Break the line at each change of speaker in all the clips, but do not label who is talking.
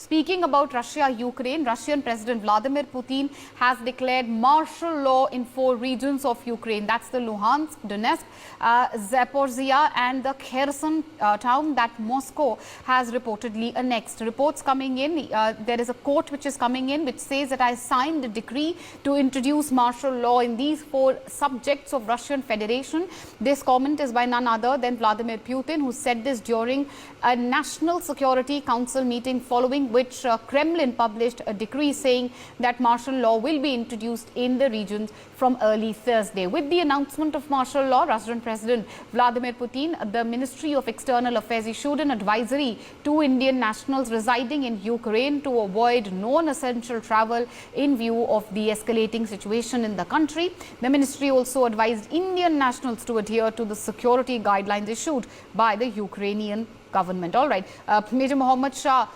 speaking about Russia-Ukraine, Russian President Vladimir Putin has declared martial law in 4 regions of Ukraine. That's the Luhansk, Donetsk, Zaporizhia and the Kherson town that Moscow has reportedly annexed. Reports coming in, there is a quote which is coming in which says that I signed a decree to introduce martial law in these 4 subjects of Russian Federation. This comment is by none other than Vladimir Putin, who said this during a National Security Council meeting, following which Kremlin published a decree saying that martial law will be introduced in the regions from early Thursday. With the announcement of martial law, Russian President Vladimir Putin, the Ministry of External Affairs issued an advisory to Indian nationals residing in Ukraine to avoid non-essential travel in view of the escalating situation in the country. The ministry also advised Indian nationals to adhere to the security guidelines issued by the Ukrainian government. All right, Major Mohommed Shah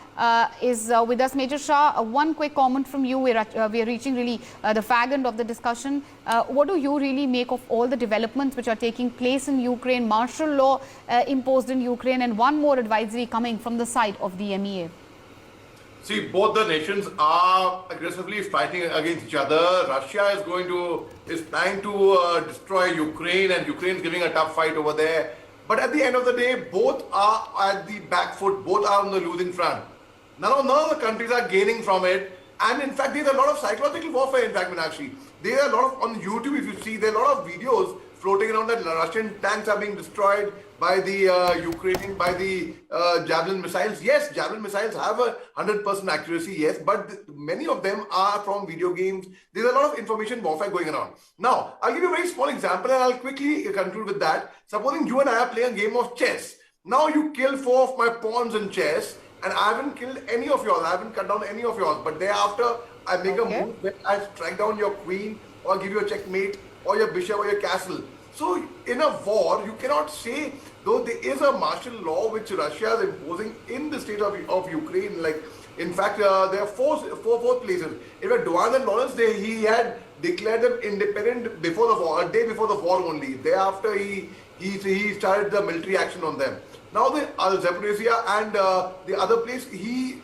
is with us. Major Shah, one quick comment from you. We are reaching really the fag end of the discussion. What do you really make of all the developments which are taking place in Ukraine, martial law imposed in Ukraine, and one more advisory coming from the side of the MEA?
See, both the nations are aggressively fighting against each other. Russia is trying to destroy Ukraine, and Ukraine is giving a tough fight over there. But at the end of the day, both are at the back foot, both are on the losing front. None of the countries are gaining from it. And in fact, there's a lot of psychological warfare, in fact, Meenakshi. There are a lot of, on YouTube, if you see, there are a lot of videos floating around that Russian tanks are being destroyed by the Ukrainian, by the Javelin missiles. Yes, Javelin missiles have a 100% accuracy, yes, but many of them are from video games. There's a lot of information warfare going around. Now, I'll give you a very small example and I'll quickly conclude with that. Supposing you and I are playing a game of chess. Now you kill 4 of my pawns in chess and I haven't killed any of yours. I haven't cut down any of yours. But thereafter, I make a move where I strike down your queen or give you a checkmate or your bishop or your castle. So in a war, you cannot say, though there is a martial law which Russia is imposing in the state of Ukraine, like in fact, there are four places. In fact, Donetsk and Luhansk, he had declared them independent before the war, a day before the war only. Thereafter, he started the military action on them. Now the Zaporizhia and the other place, he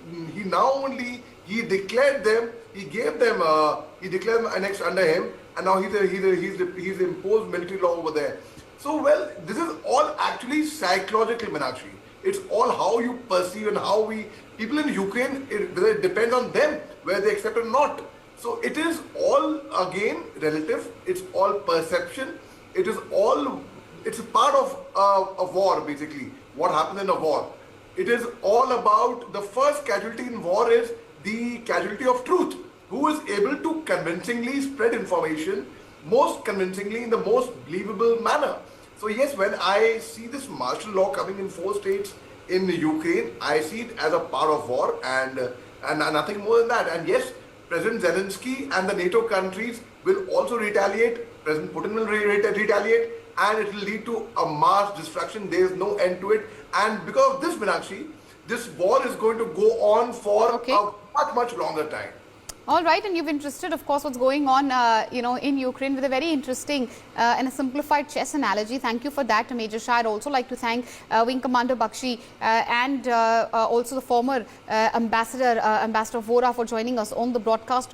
declared them, he declared them annexed under him, and now he's imposed military law over there. So, well, this is all actually psychological, Meenakshi. It's all how you perceive and how people in Ukraine, it depends on them whether they accept or not. So it is all again relative. It's all perception. It's a part of a war, basically. What happens in a war? It is all about the first casualty in war is the casualty of truth. Who is able to convincingly spread information, most convincingly in the most believable manner. So yes, when I see this martial law coming in 4 states in Ukraine, I see it as a part of war and nothing more than that. And yes, President Zelensky and the NATO countries will also retaliate. President Putin will retaliate, and it will lead to a mass destruction. There is no end to it. And because of this, Meenakshi, this war is going to go on for a much longer time.
All right, and you've interested, of course, what's going on, in Ukraine with a very interesting and a simplified chess analogy. Thank you for that, Major Shah. I'd also like to thank Wing Commander Bakshi and also the former Ambassador Vora for joining us on the broadcast.